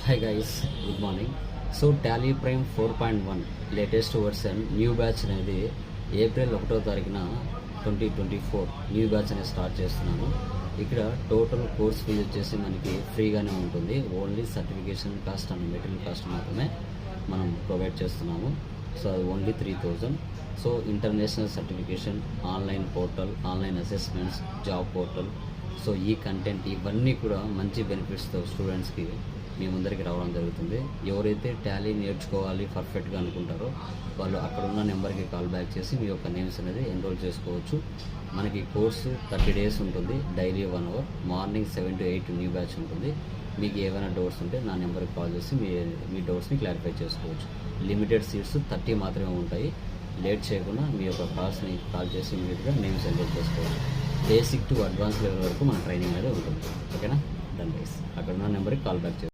Hi guys, good morning. So Tally prime 4.1 latest version new batch అనేది April 1వ తారీఖున 2024 new batch అనేది start చేస్తున్నాము. ఇక్కడ టోటల్ కోర్స్ ఫీజు వచ్చేసి మనకి ఫ్రీగానే ఉంటుంది. Only certification cost and material cost మాత్రమే మనం ప్రొవైడ్ చేస్తున్నాము. సో అది only 3000. So international certification, online portal, online assessments, job portal, so ఈ కంటెంట్ ఇవన్నీ కూడా మంచి బెనిఫిట్స్తో స్టూడెంట్స్కి మీ ముందరికి రావడం జరుగుతుంది. ఎవరైతే టాలీ నేర్చుకోవాలి పర్ఫెక్ట్గా అనుకుంటారో వాళ్ళు అక్కడ ఉన్న నెంబర్కి కాల్ బ్యాక్ చేసి మీ యొక్క నేమ్స్ అనేది ఎన్రోల్ చేసుకోవచ్చు. మనకి కోర్సు 30 days ఉంటుంది. Daily 1 hour, morning 7 to 8 new batch ఉంటుంది. మీకు ఏమైనా డౌట్స్ ఉంటే నా నెంబర్కి కాల్ చేసి మీ డౌట్స్ని క్లారిఫై చేసుకోవచ్చు. లిమిటెడ్ సీట్స్ 30 మాత్రమే ఉంటాయి. లేట్ చేయకుండా మీ యొక్క కాల్ చేసి ఇమీడియట్గా నేమ్స్ ఎన్రోల్ చేసుకోవచ్చు. బేసిక్ టు అడ్వాన్స్ లెవెల్ వరకు మన ట్రైనింగ్ అనేది ఉంటుంది. ఓకేనా? Done guys. అక్కడ ఉన్న నెంబర్కి కాల్ బ్యాక్ చేస్తాను.